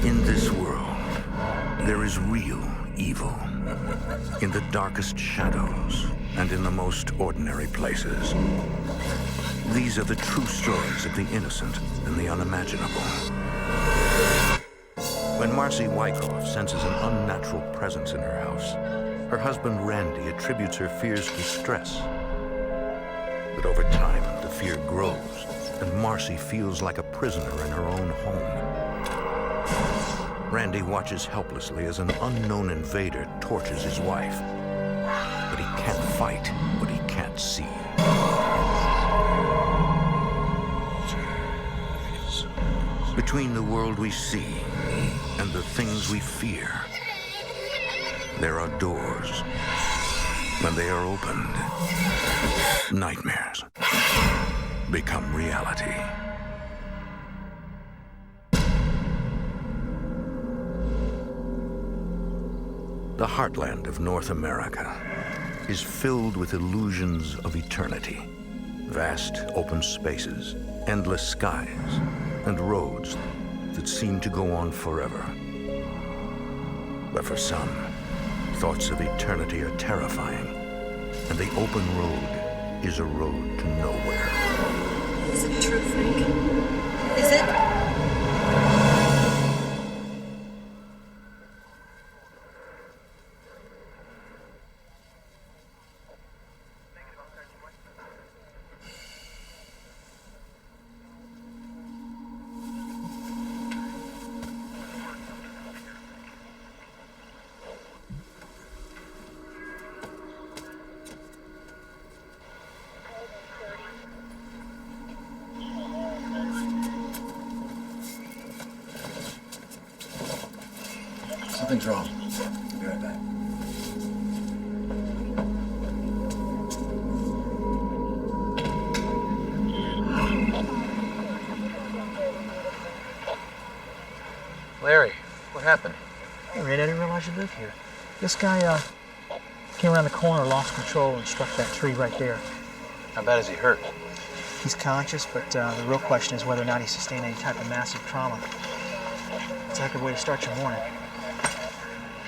In this world, there is real evil. In the darkest shadows and in the most ordinary places. These are the true stories of the innocent and the unimaginable. When Marcy Wikoff senses an unnatural presence in her house, her husband Randy attributes her fears to stress. But over time, the fear grows, and Marcy feels like a prisoner in her own home. Randy watches helplessly as an unknown invader tortures his wife. But he can't fight what he can't see. Between the world we see and the things we fear, there are doors. When they are opened, nightmares become reality. The heartland of North America is filled with illusions of eternity. Vast open spaces, endless skies, and roads that seem to go on forever. But for some, thoughts of eternity are terrifying, and the open road is a road to nowhere. Is it true, Frank? Is it? Something's wrong. I'll be right back. Larry, what happened? Hey, Red, I didn't realize you lived here. This guy, came around the corner, lost control, and struck that tree right there. How bad is he hurt? He's conscious, but the real question is whether or not he sustained any type of massive trauma. It's a good way to start your morning.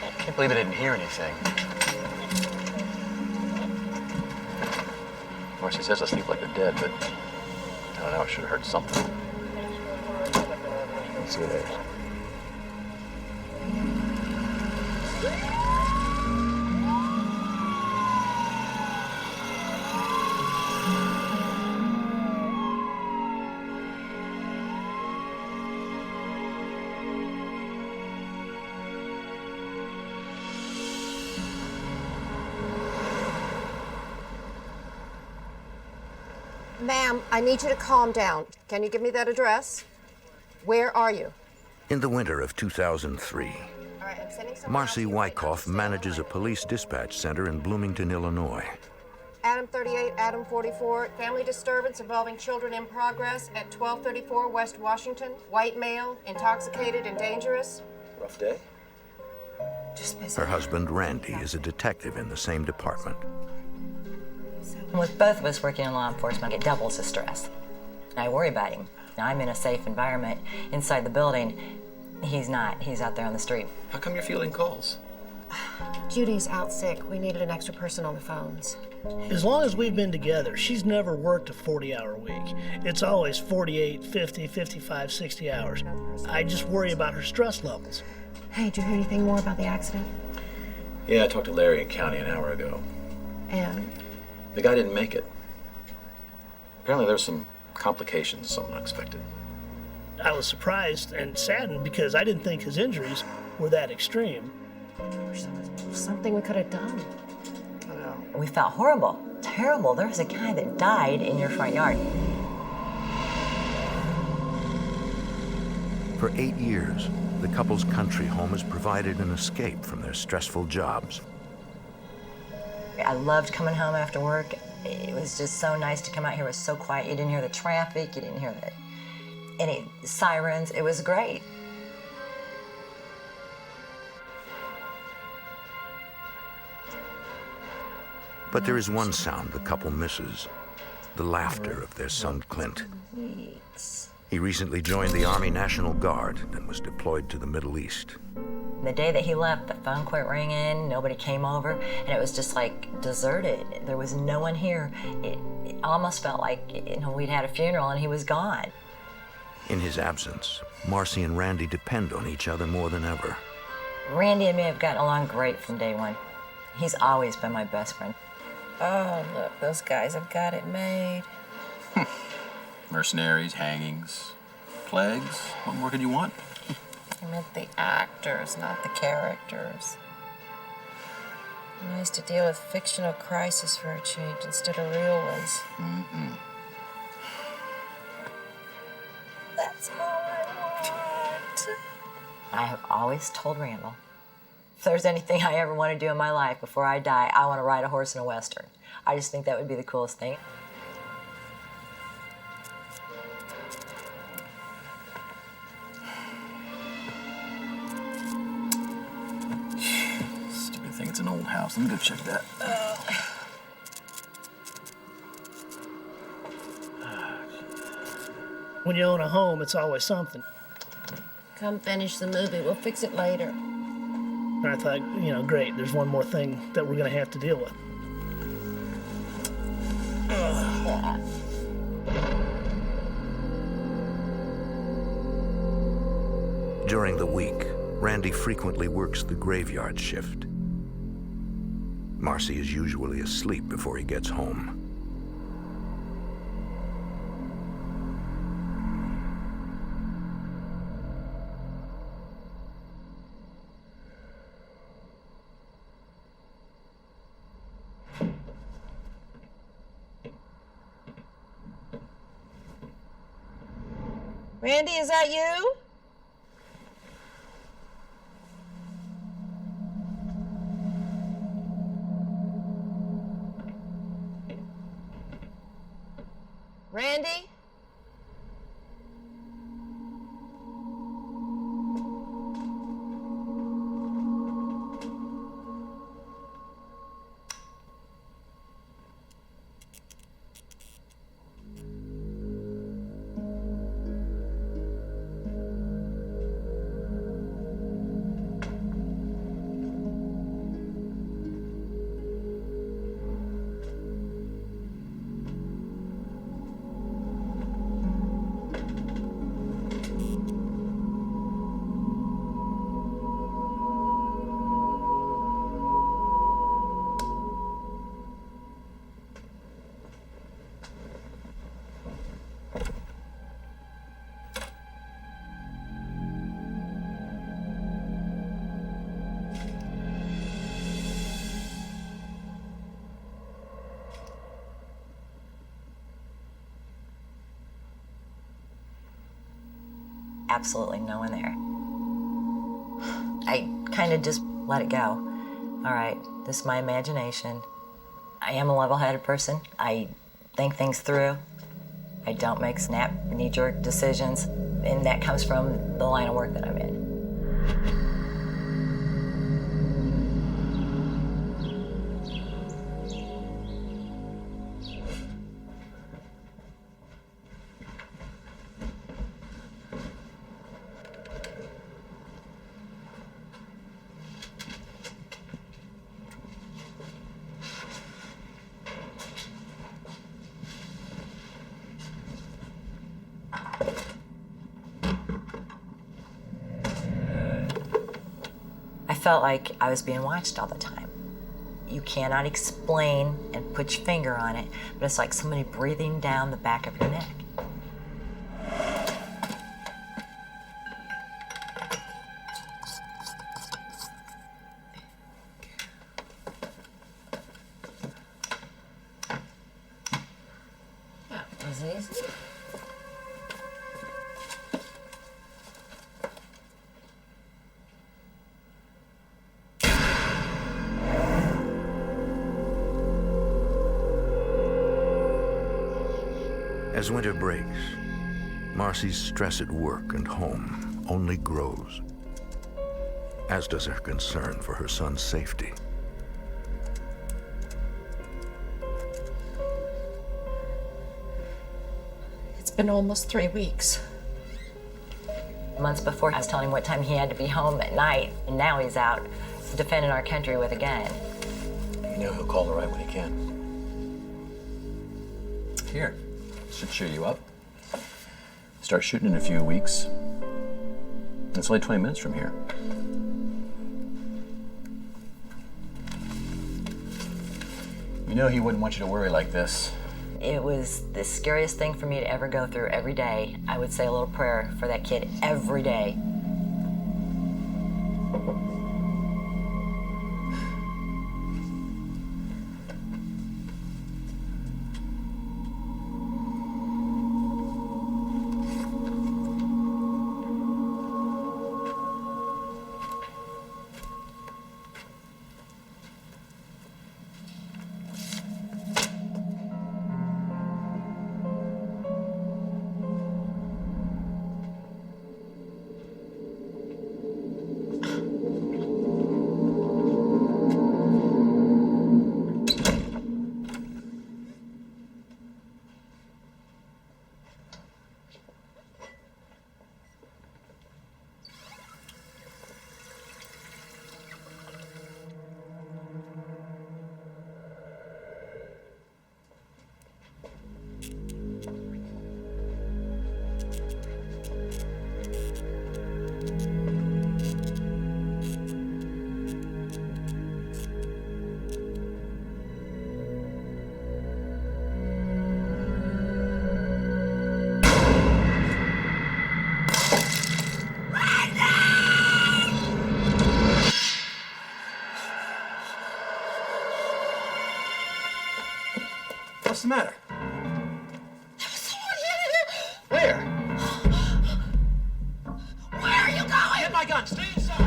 I can't believe I didn't hear anything. Marcy says I sleep like the dead, but I don't know, I should have heard something. I'll see you later. Ma'am, I need you to calm down. Can you give me that address? Where are you? In the winter of 2003, All right, I'm sending someone Marcy out to you right now. Wikoff manages a police dispatch center in Bloomington, Illinois. Adam 38, Adam 44, family disturbance involving children in progress at 1234 West Washington. White male, intoxicated and dangerous. Rough day? Just busy. Her husband, Randy, is a detective in the same department. With both of us working in law enforcement, it doubles the stress. I worry about him. Now, I'm in a safe environment inside the building. He's not. He's out there on the street. How come you're fielding calls? Judy's out sick. We needed an extra person on the phones. As long as we've been together, she's never worked a 40-hour week. It's always 48, 50, 55, 60 hours. I just worry about her stress levels. Hey, did you hear anything more about the accident? Yeah, I talked to Larry in county an hour ago. And? The guy didn't make it. Apparently there were some complications, something unexpected. I was surprised and saddened because I didn't think his injuries were that extreme. Something we could have done. We felt horrible, terrible. There's a guy that died in your front yard. For 8 years, the couple's country home has provided an escape from their stressful jobs. I loved coming home after work. It was just so nice to come out here. It was so quiet. You didn't hear the traffic. You didn't hear any sirens. It was great. But there is one sound the couple misses, the laughter of their son Clint. He recently joined the Army National Guard and was deployed to the Middle East. The day that he left, the phone quit ringing, nobody came over, and it was just like deserted. There was no one here. It almost felt like, we'd had a funeral and he was gone. In his absence, Marcy and Randy depend on each other more than ever. Randy and me have gotten along great from day one. He's always been my best friend. Oh, look, those guys have got it made. Mercenaries, hangings, plagues. What more could you want? I meant the actors, not the characters. Nice to deal with fictional crises for a change instead of real ones. Mm-mm. That's all I want. I have always told Randall, if there's anything I ever want to do in my life before I die, I want to ride a horse in a Western. I just think that would be the coolest thing. Stupid thing, it's an old house. Let me go check that. When you own a home, it's always something. Come finish the movie. We'll fix it later. And I thought, great, there's one more thing that we're going to have to deal with. During the week, Randy frequently works the graveyard shift. Marcy is usually asleep before he gets home. Randy, is that you? Randy? Absolutely no one there. I kind of just let it go. All right, this is my imagination. I am a level-headed person. I think things through. I don't make snap, knee-jerk decisions, and that comes from the line of work that I'm in. I felt like I was being watched all the time. You cannot explain and put your finger on it, but it's like somebody breathing down the back of your neck. That was easy. As winter breaks, Marcy's stress at work and home only grows, as does her concern for her son's safety. It's been almost 3 weeks. Months before, I was telling him what time he had to be home at night, and now he's out defending our country with a gun. You know he'll call the right when he can. Here, should cheer you up. Start shooting in a few weeks. It's only 20 minutes from here. You know he wouldn't want you to worry like this. It was the scariest thing for me to ever go through. Every day, I would say a little prayer for that kid every day. What's the matter? There's someone here! Where? Where are you going? Get my gun, stay inside!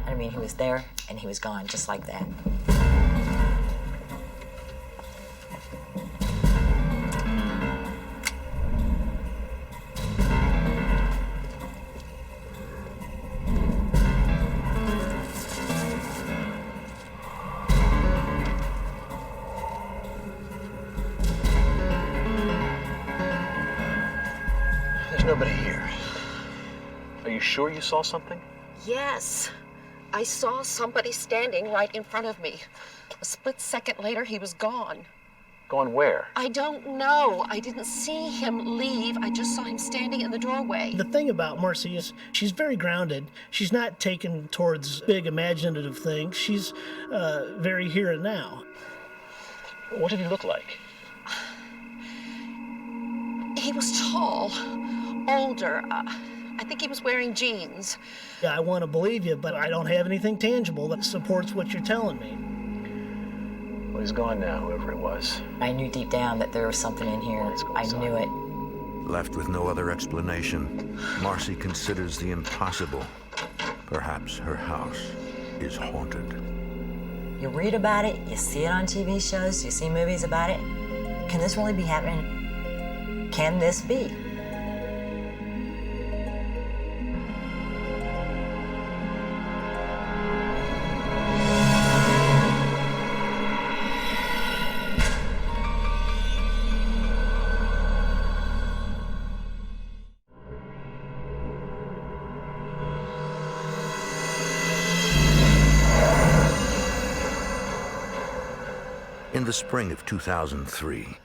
I mean, he was there, and he was gone, just like that. There's nobody here. Are you sure you saw something? Yes. I saw somebody standing right in front of me. A split second later, he was gone. Going where? I don't know. I didn't see him leave. I just saw him standing in the doorway. The thing about Marcy is she's very grounded. She's not taken towards big imaginative things. She's very here and now. What did he look like? He was tall, older. I think he was wearing jeans. Yeah, I want to believe you, but I don't have anything tangible that supports what you're telling me. Well, he's gone now, whoever it was. I knew deep down that there was something in here. I knew it. Left with no other explanation, Marcy considers the impossible. Perhaps her house is haunted. You read about it, you see it on TV shows, you see movies about it. Can this really be happening? Can this be? In the spring of 2003,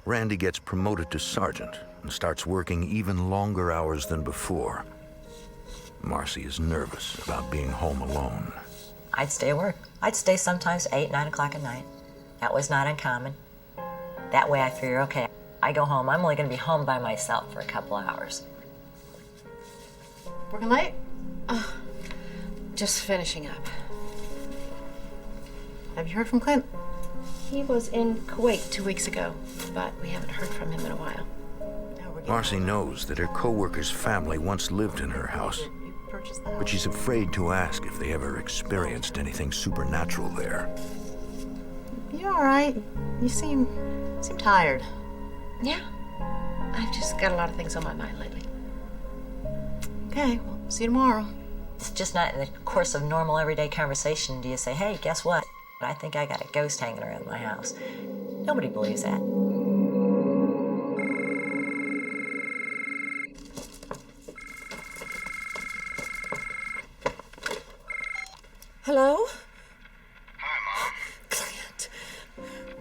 Randy gets promoted to sergeant and starts working even longer hours than before. Marcy is nervous about being home alone. I'd stay at work. I'd stay sometimes 8, 9 o'clock at night. That was not uncommon. That way I figure, okay, I go home, I'm only gonna be home by myself for a couple of hours. Working late? Just finishing up. Have you heard from Clint? He was in Kuwait 2 weeks ago, but we haven't heard from him in a while. Marcy knows that her co-worker's family once lived in her house, but she's afraid to ask if they ever experienced anything supernatural there. You all right? You seem tired. Yeah. I've just got a lot of things on my mind lately. Okay, well, see you tomorrow. It's just not in the course of normal everyday conversation do you say, hey, guess what? I think I got a ghost hanging around my house. Nobody believes that. Hello? Hi, Mom. Clint,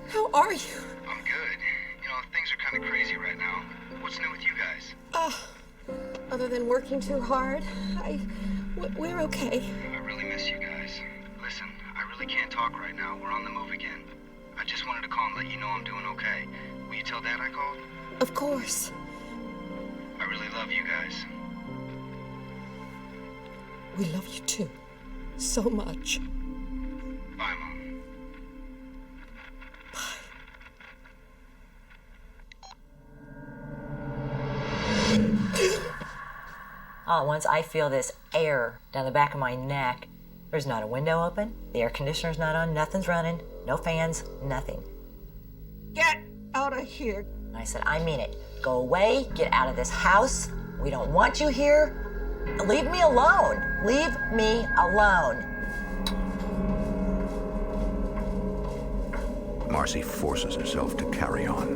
how are you? I'm good. You know, things are kind of crazy right now. What's new with you guys? Other than working too hard, we're okay. I really miss you guys. Listen, I really can't talk right now. We're on the move again. I just wanted to call and let you know I'm doing okay. Will you tell Dad I called? Of course. I really love you guys. We love you too. So much. Bye, Mom. All at once, I feel this air down the back of my neck. There's not a window open, the air conditioner's not on, nothing's running, no fans, nothing. Get out of here. And I said, I mean it. Go away, get out of this house. We don't want you here. Leave me alone. Leave me alone. Marcy forces herself to carry on.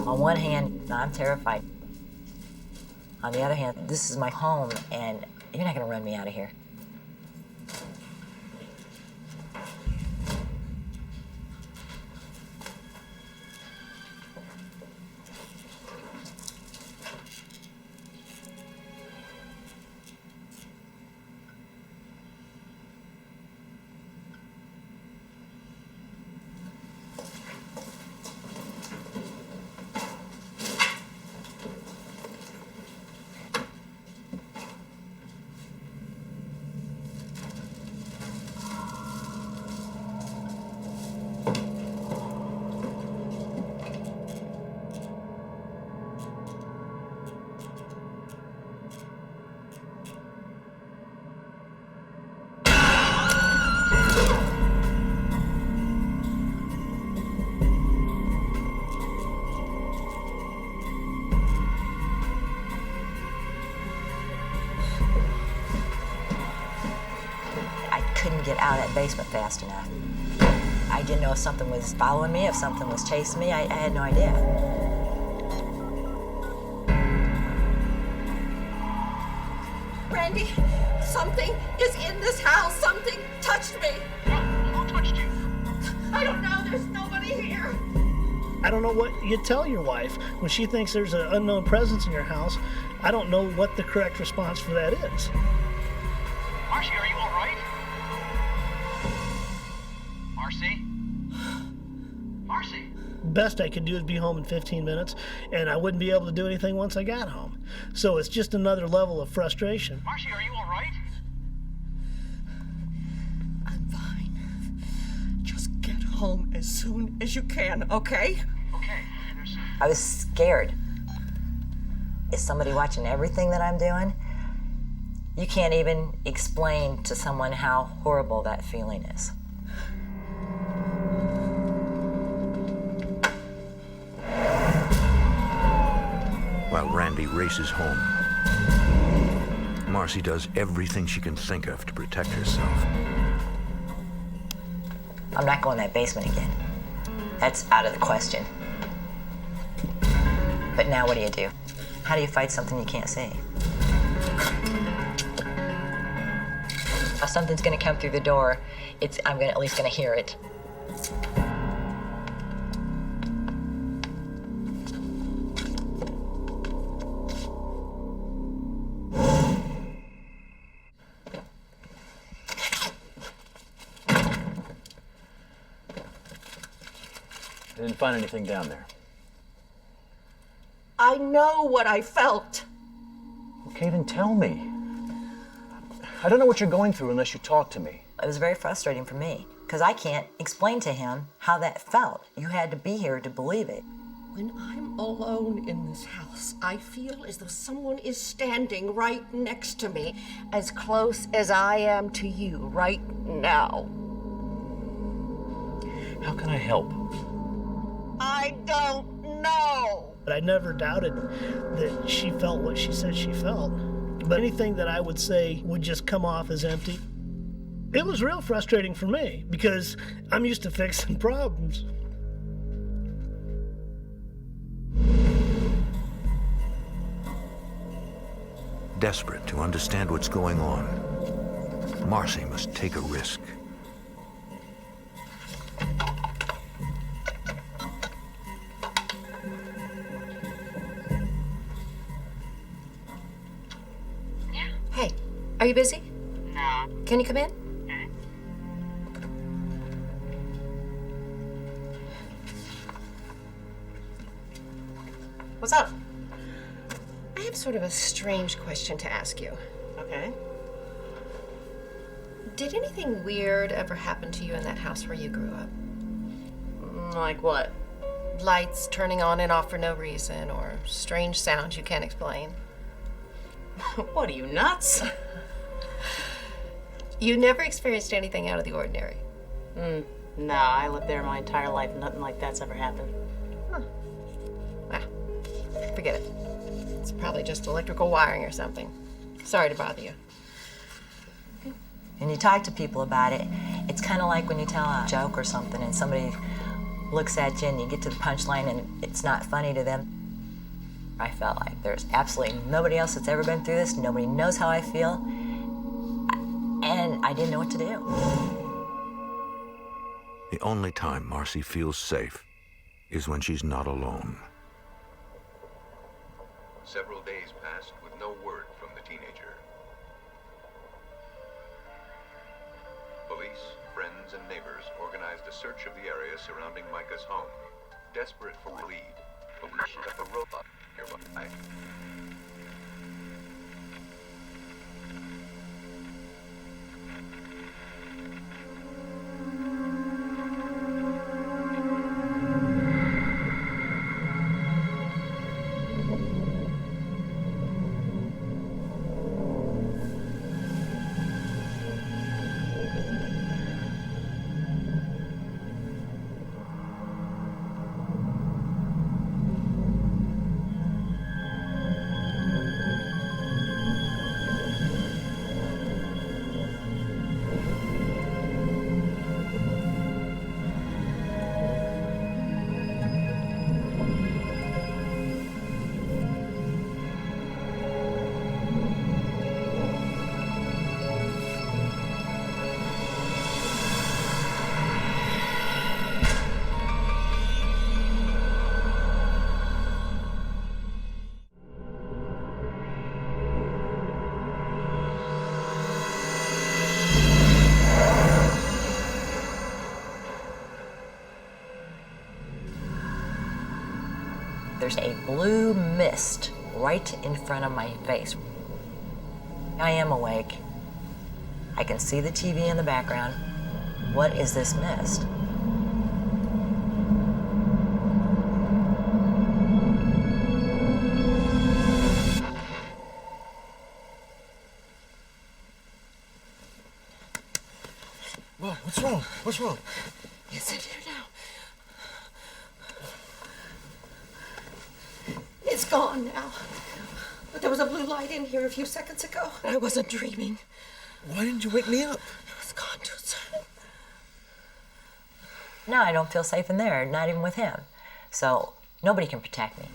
On one hand, I'm terrified. On the other hand, this is my home, and you're not gonna run me out of here. Get out of that basement fast enough. I didn't know if something was following me, if something was chasing me. I had no idea. Randy, something is in this house. Something touched me. Who touched you? I don't know. There's nobody here. I don't know what you tell your wife when she thinks there's an unknown presence in your house. I don't know what the correct response for that is. Marcy, are you all right? Marcy? Marcy? Best I could do is be home in 15 minutes, and I wouldn't be able to do anything once I got home. So it's just another level of frustration. Marcy, are you all right? I'm fine. Just get home as soon as you can, okay? Okay. I was scared. Is somebody watching everything that I'm doing? You can't even explain to someone how horrible that feeling is. While Randy races home, Marcy does everything she can think of to protect herself. I'm not going in that basement again. That's out of the question. But now what do? How do you fight something you can't see? If something's gonna come through the door, I'm at least gonna hear it. I didn't find anything down there. I know what I felt. Okay, then tell me. I don't know what you're going through unless you talk to me. It was very frustrating for me, because I can't explain to him how that felt. You had to be here to believe it. When I'm alone in this house, I feel as though someone is standing right next to me, as close as I am to you right now. How can I help? I don't know. But I never doubted that she felt what she said she felt. But anything that I would say would just come off as empty. It was real frustrating for me because I'm used to fixing problems. Desperate to understand what's going on, Marcy must take a risk. Hey, are you busy? No. Can you come in? What's up? I have sort of a strange question to ask you. Okay. Did anything weird ever happen to you in that house where you grew up? Like what? Lights turning on and off for no reason, or strange sounds you can't explain? What are you, nuts? You never experienced anything out of the ordinary? No, I lived there my entire life. Nothing like that's ever happened. Forget it. It's probably just electrical wiring or something. Sorry to bother you. And you talk to people about it, it's kind of like when you tell a joke or something and somebody looks at you and you get to the punchline and it's not funny to them. I felt like there's absolutely nobody else that's ever been through this. Nobody knows how I feel. And I didn't know what to do. The only time Marcy feels safe is when she's not alone. Several days passed with no word from the teenager. Police, friends, and neighbors organized a search of the area surrounding Micah's home, desperate for a lead. Police got the robot nearby. There's a blue mist right in front of my face. I am awake. I can see the TV in the background. What is this mist? What? What's wrong? What's wrong? It's in here now. It's gone now. But there was a blue light in here a few seconds ago. I wasn't dreaming. Why didn't you wake me up? It was gone too soon. No, I don't feel safe in there, not even with him. So nobody can protect me.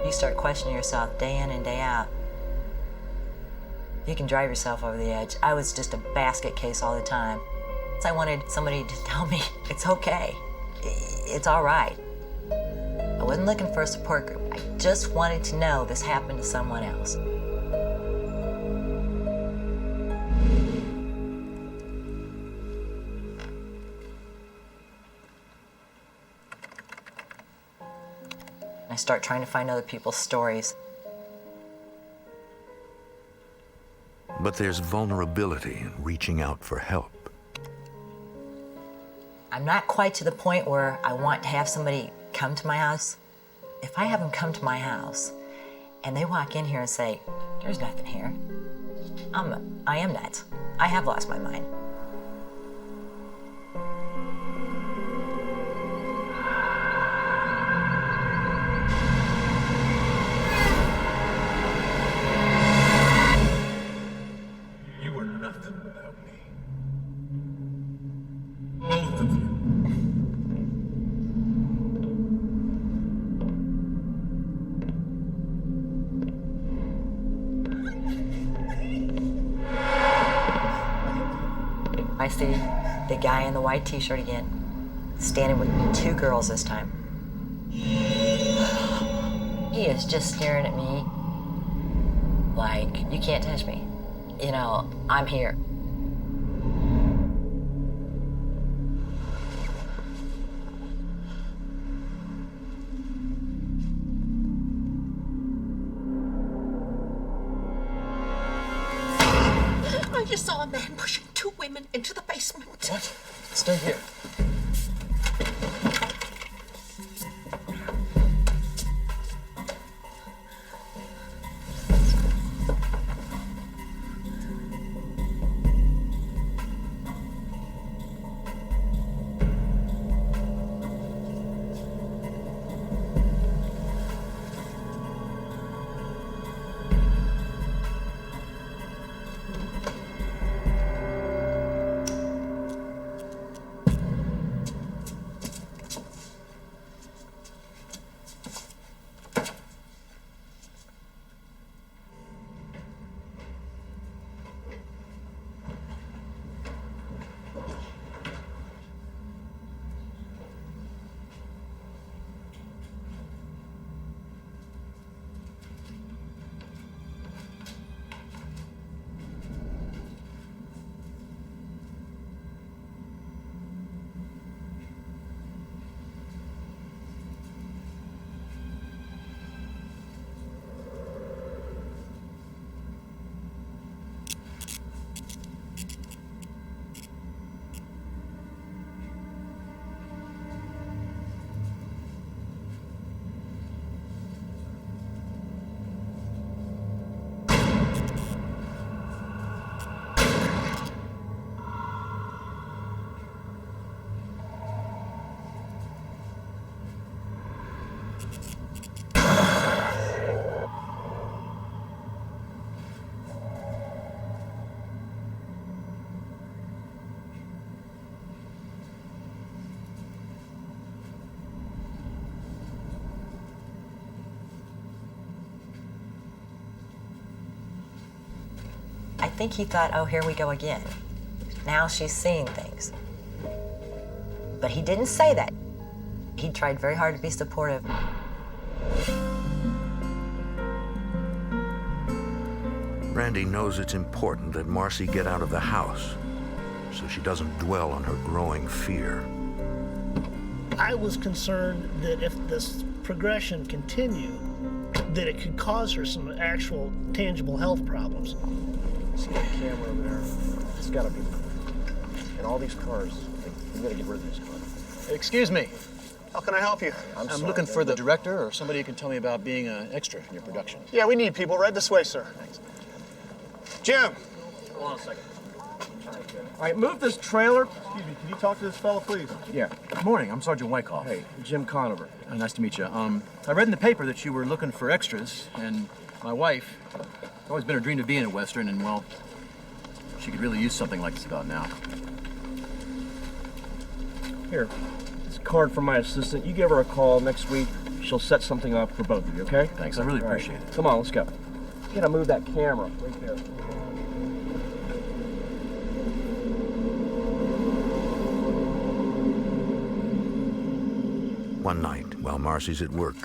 You start questioning yourself day in and day out. You can drive yourself over the edge. I was just a basket case all the time. I wanted somebody to tell me it's okay. It's all right. I wasn't looking for a support group. I just wanted to know this happened to someone else. I start trying to find other people's stories. But there's vulnerability in reaching out for help. I'm not quite to the point where I want to have somebody come to my house. If I have them come to my house and they walk in here and say, there's nothing here, I am nuts. I have lost my mind. You were nothing without me. Both of you. I see the guy in the white t-shirt again, standing with 2 girls this time. He is just staring at me like, you can't touch me. You know, I'm here. I just saw a man pushing 2 women into the basement. What? Stay here. I think he thought, oh, here we go again. Now she's seeing things. But he didn't say that. He tried very hard to be supportive. Randy knows it's important that Marcy get out of the house so she doesn't dwell on her growing fear. I was concerned that if this progression continued, that it could cause her some actual tangible health problems. See that camera over there? It's gotta be. And all these cars, we gotta get rid of these cars. Excuse me. How can I help you? I'm looking for the director or somebody who can tell me about being an extra in your production. Yeah, we need people right this way, sir. Thanks. Jim! Hold on a second. All right, move this trailer. Excuse me, can you talk to this fellow, please? Yeah. Good morning. I'm Sergeant Wikoff. Hey, Jim Conover. Nice to meet you. I read in the paper that you were looking for extras, and my wife, it's always been her dream to be in a Western, and, well, she could really use something like this about now. Here, it's a card from my assistant. You give her a call next week. She'll set something up for both of you, okay? Thanks. I really appreciate it. Come on, let's go. You gotta move that camera right there. One night, while Marcy's at work,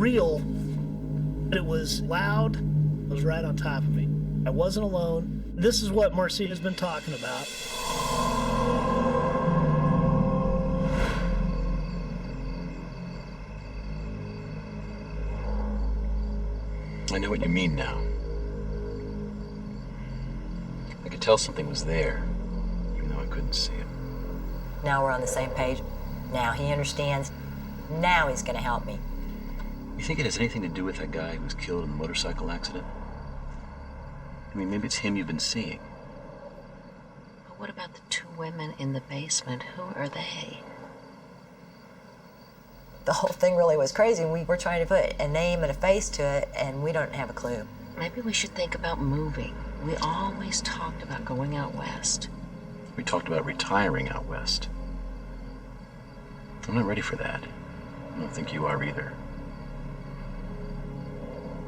real, but it was loud. It was right on top of me. I wasn't alone. This is what Marcy has been talking about. I know what you mean now. I could tell something was there, even though I couldn't see it. Now we're on the same page. Now he understands. Now he's gonna help me. You think it has anything to do with that guy who was killed in the motorcycle accident? I mean, maybe it's him you've been seeing. But what about the two women in the basement? Who are they? The whole thing really was crazy. We were trying to put a name and a face to it, and we don't have a clue. Maybe we should think about moving. We always talked about going out west. We talked about retiring out west. I'm not ready for that. I don't think you are either.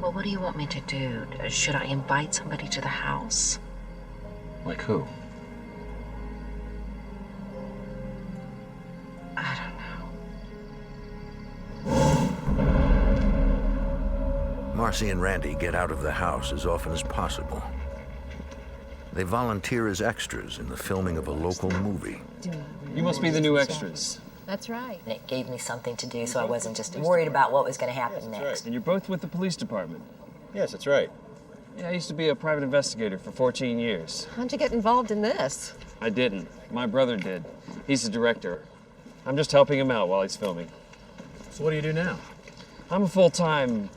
Well, what do you want me to do? Should I invite somebody to the house? Like who? I don't know. Marcy and Randy get out of the house as often as possible. They volunteer as extras in the filming of a local movie. You must be the new extras. That's right. And it gave me something to do so I wasn't just worried about what was going to happen next. And you're both with the police department. Yes, that's right. Yeah, I used to be a private investigator for 14 years. How'd you get involved in this? I didn't. My brother did. He's the director. I'm just helping him out while he's filming. So what do you do now? I'm a full-time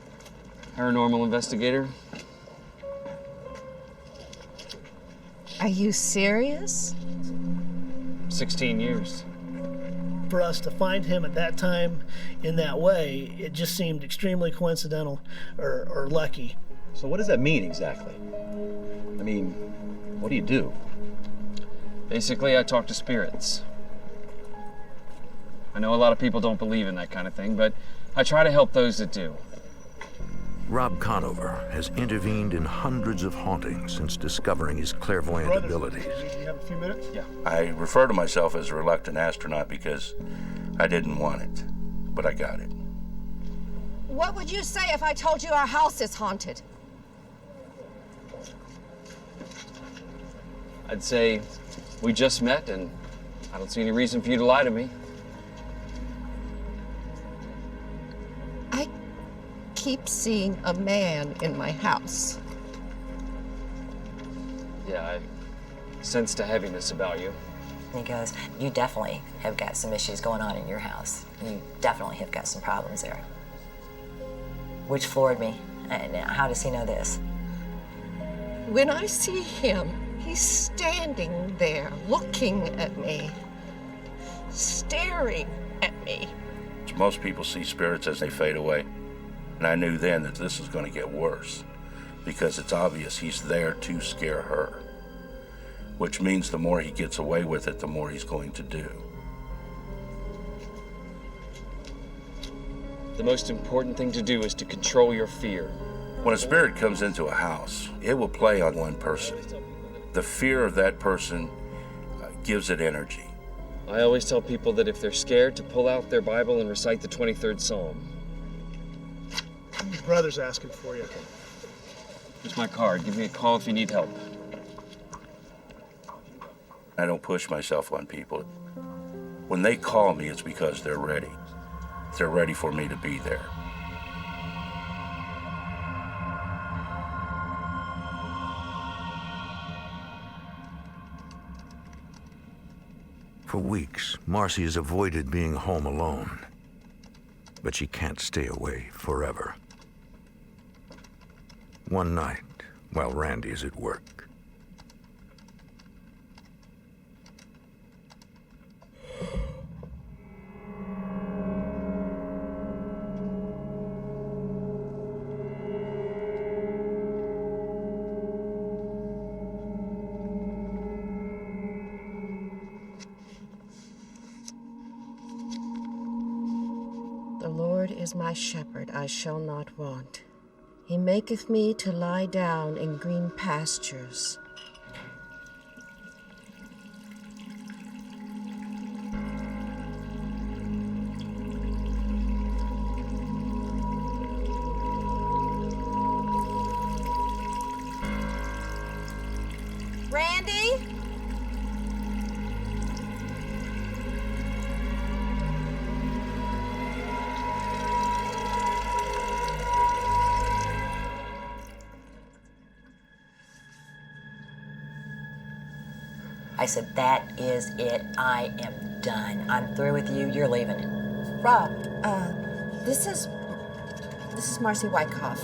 paranormal investigator. Are you serious? 16 years. For us to find him at that time in that way, it just seemed extremely coincidental or lucky. So what does that mean exactly? I mean, what do you do? Basically, I talk to spirits. I know a lot of people don't believe in that kind of thing, but I try to help those that do. Rob Conover has intervened in hundreds of hauntings since discovering his clairvoyant abilities. You have a few minutes? Yeah. I refer to myself as a reluctant astronaut because I didn't want it, but I got it. What would you say if I told you our house is haunted? I'd say we just met, and I don't see any reason for you to lie to me. I keep seeing a man in my house. Yeah, I sensed a heaviness about you. And he goes, you definitely have got some issues going on in your house. You definitely have got some problems there. Which floored me. And how does he know this? When I see him, he's standing there looking at me, staring at me. Most people see spirits as they fade away. And I knew then that this was going to get worse because it's obvious he's there to scare her, which means the more he gets away with it, the more he's going to do. The most important thing to do is to control your fear. When a spirit comes into a house, it will play on one person. The fear of that person gives it energy. I always tell people that if they're scared, to pull out their Bible and recite the 23rd Psalm. Your brother's asking for you. Here's my card. Give me a call if you need help. I don't push myself on people. When they call me, it's because they're ready. They're ready for me to be there. For weeks, Marcy has avoided being home alone. But she can't stay away forever. One night, while Randy is at work, The Lord is my shepherd, I shall not want. He maketh me to lie down in green pastures. I said, that is it. I am done. I'm through with you. You're leaving. Rob, this is Marcy Wikoff.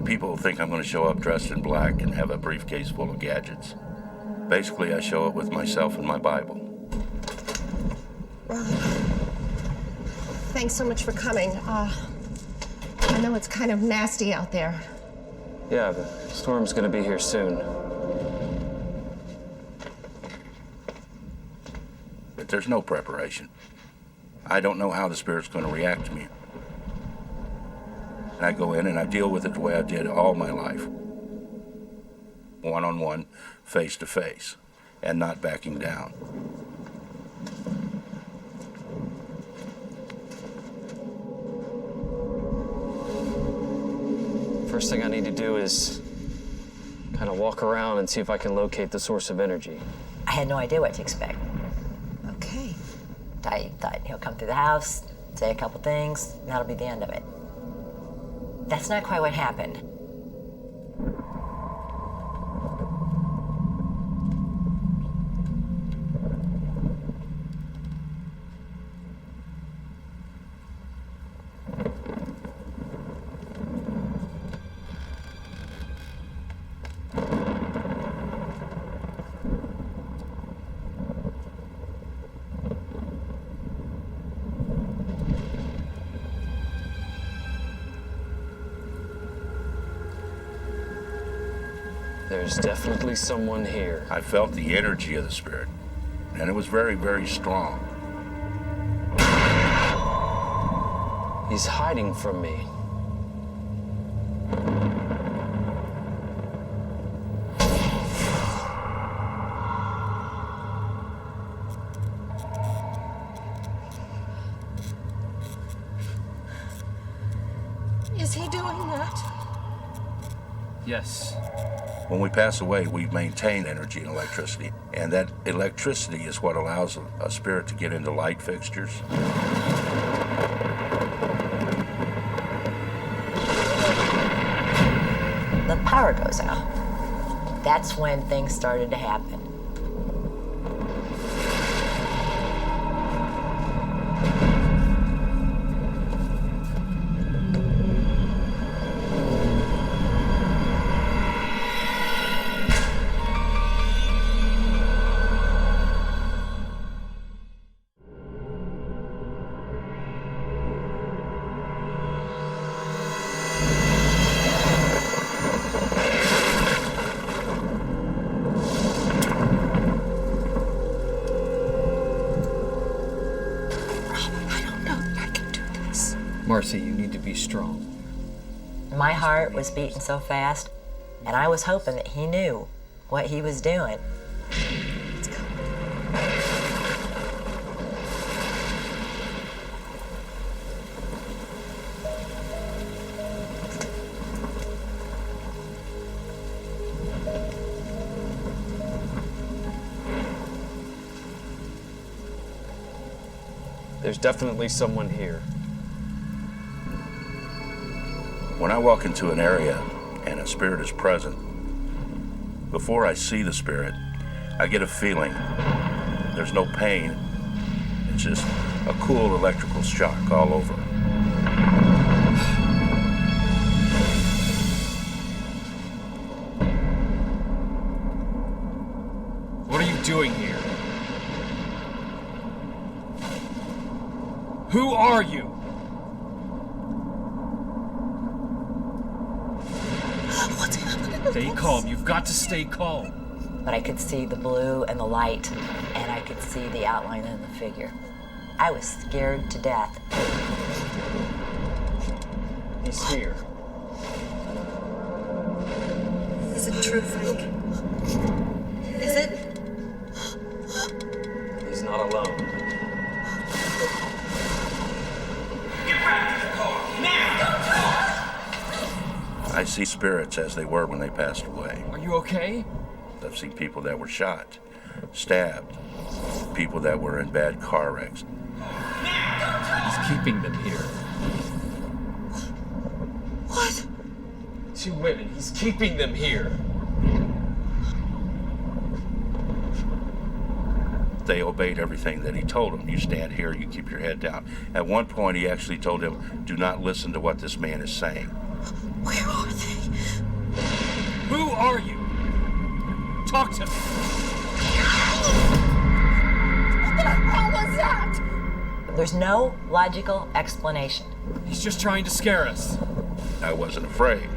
People think I'm going to show up dressed in black and have a briefcase full of gadgets. Basically, I show up with myself and my Bible. Rob, thanks so much for coming. I know it's kind of nasty out there. Yeah, the storm's gonna be here soon. But there's no preparation. I don't know how the spirit's going to react to me. And I go in and I deal with it the way I did all my life. One-on-one, face-to-face, and not backing down. First thing I need to do is kind of walk around and see if I can locate the source of energy. I had no idea what to expect. Okay. I thought he'll come through the house, say a couple things, and that'll be the end of it. That's not quite what happened. There's definitely someone here. I felt the energy of the spirit, and it was very, very strong. He's hiding from me. Is he doing that? Yes. When we pass away, we maintain energy and electricity, and that electricity is what allows a spirit to get into light fixtures. The power goes out. That's when things started to happen. Marcy, you need to be strong. My heart was beating so fast, and I was hoping that he knew what he was doing. Let's go. There's definitely someone here. When I walk into an area and a spirit is present, before I see the spirit, I get a feeling. There's no pain. It's just a cool electrical shock all over. What are you doing here? Who are you? Stay calm. You've got to stay calm. But I could see the blue and the light, and I could see the outline of the figure. I was scared to death. He's here. Is it true, Frank? Is it? He's not alone. Get back to the car, now! I see spirits as they were when they passed away. Are you okay? I've seen people that were shot, stabbed, people that were in bad car wrecks. He's keeping them here. What? 2 women. He's keeping them here. They obeyed everything that he told them. You stand here, you keep your head down. At one point, he actually told him, do not listen to what this man is saying. Where are they? Who are you? Talk to me. What the hell was that? There's no logical explanation. He's just trying to scare us. I wasn't afraid.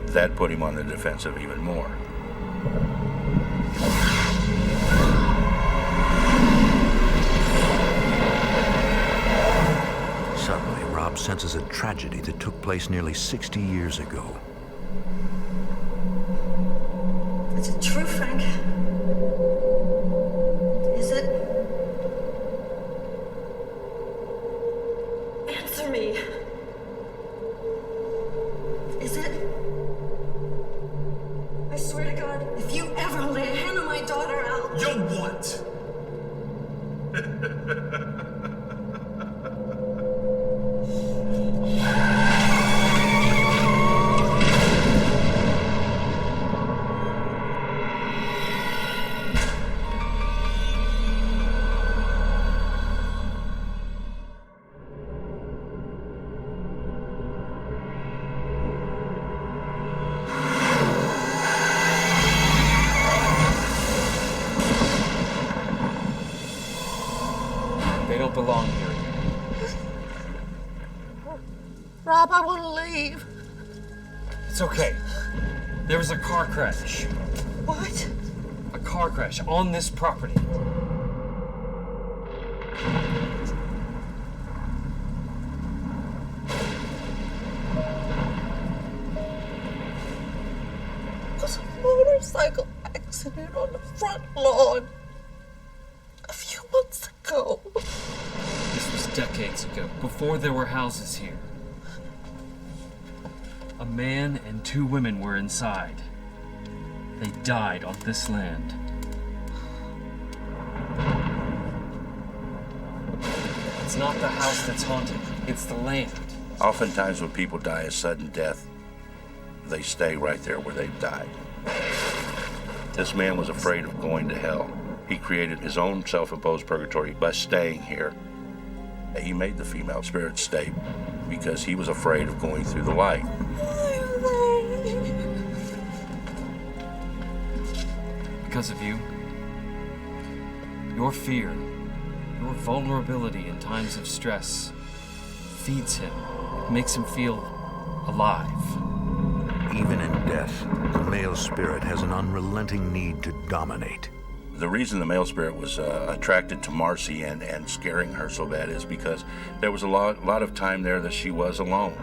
That put him on the defensive even more. Suddenly, Rob senses a tragedy that took place nearly 60 years ago. Is it true, Frank? Is it? Answer me. Is it? I swear to God, if you ever lay a hand on my daughter, I'll... You'll what? They don't belong here. Rob, I want to leave. It's okay. There was a car crash. What? A car crash on this property. It was a motorcycle accident on the front lawn a few months ago. This was decades ago, before there were houses here. A man and 2 women were inside. They died on this land. It's not the house that's haunted, it's the land. Oftentimes when people die a sudden death, they stay right there where they've died. This man was afraid of going to hell. He created his own self-imposed purgatory by staying here. He made the female spirit stay because he was afraid of going through the light. Because of you. Your fear, your vulnerability in times of stress feeds him. It makes him feel alive. Even in death, the male spirit has an unrelenting need to dominate. The reason the male spirit was attracted to Marcy and scaring her so bad is because there was a lot of time there that she was alone.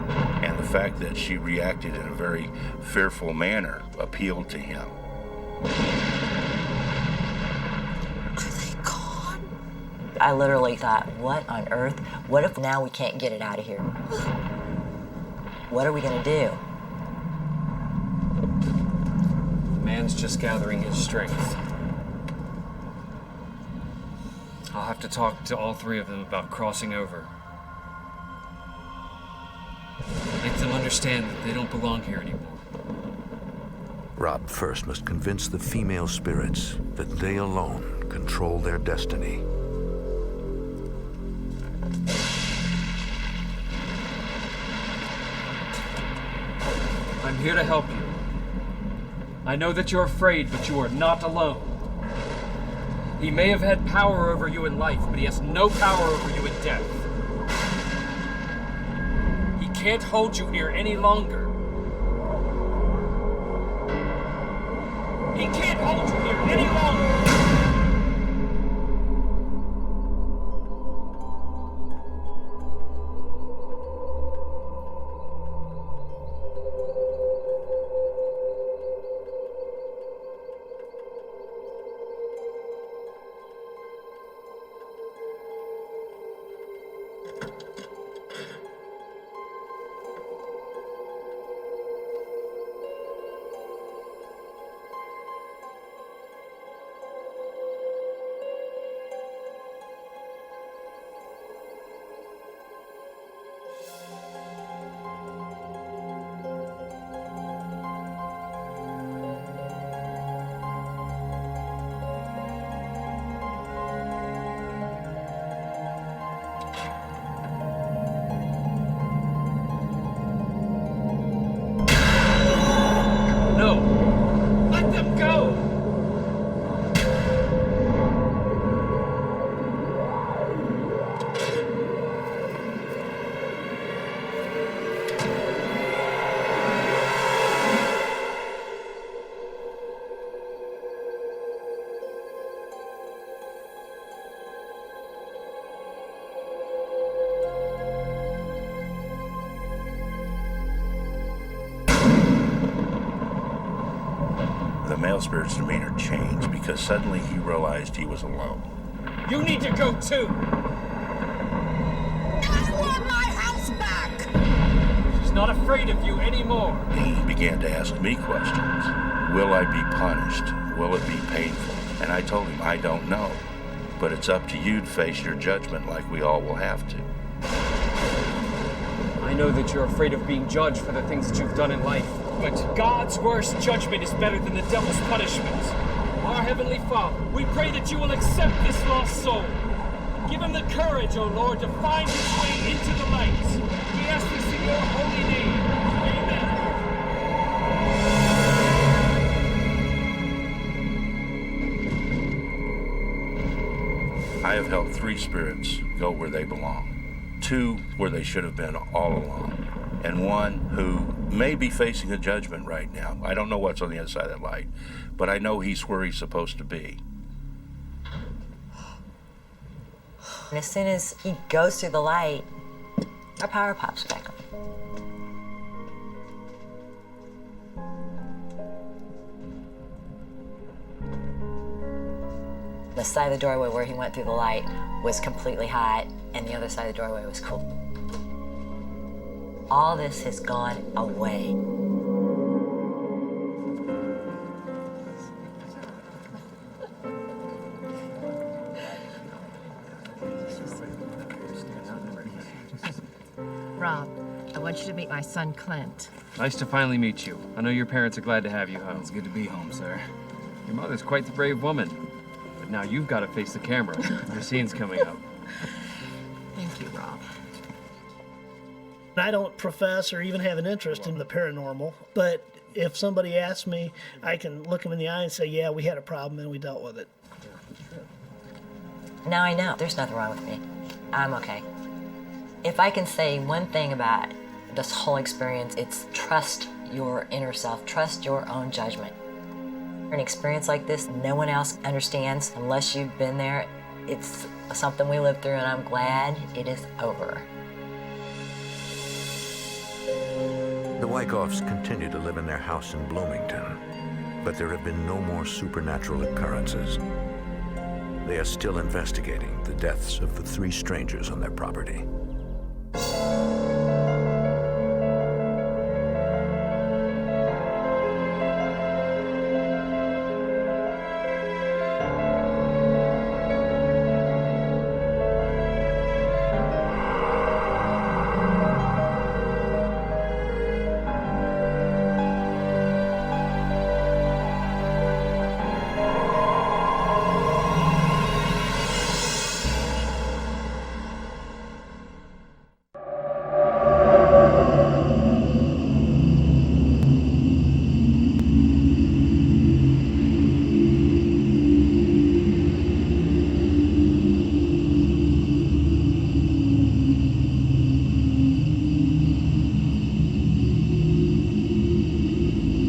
And the fact that she reacted in a very fearful manner appealed to him. I literally thought, what on earth? What if now we can't get it out of here? What are we gonna do? The man's just gathering his strength. I'll have to talk to all 3 of them about crossing over. Make them understand that they don't belong here anymore. Rob first must convince the female spirits that they alone control their destiny. I'm here to help you. I know that you're afraid, but you are not alone. He may have had power over you in life, but he has no power over you in death. He can't hold you here any longer. He can't hold you here any longer. male spirit's demeanor changed because suddenly he realized he was alone. You need to go too! I want my house back! She's not afraid of you anymore. He began to ask me questions. Will I be punished? Will it be painful? And I told him, I don't know. But it's up to you to face your judgment like we all will have to. I know that you're afraid of being judged for the things that you've done in life, but God's worst judgment is better than the devil's punishment. Our Heavenly Father, we pray that you will accept this lost soul. Give him the courage, O Lord, to find his way into the light. We ask this in your holy name. Amen. I have helped 3 spirits go where they belong. 2 where they should have been all along. And 1 who may be facing a judgment right now. I don't know what's on the other side of that light, but I know he's where he's supposed to be. And as soon as he goes through the light, our power pops back on. The side of the doorway where he went through the light was completely hot, and the other side of the doorway was cool. All this has gone away. Rob, I want you to meet my son, Clint. Nice to finally meet you. I know your parents are glad to have you home. It's good to be home, sir. Your mother's quite the brave woman. But now you've got to face the camera. Your scene's coming up. Thank you, Rob. I don't profess or even have an interest in the paranormal, but if somebody asks me, I can look them in the eye and say, yeah, we had a problem and we dealt with it. Now I know there's nothing wrong with me. I'm okay. If I can say one thing about this whole experience, it's trust your inner self, trust your own judgment. An experience like this, no one else understands unless you've been there. It's something we lived through, and I'm glad it is over. The Wikoffs continue to live in their house in Bloomington, but there have been no more supernatural occurrences. They are still investigating the deaths of the 3 strangers on their property.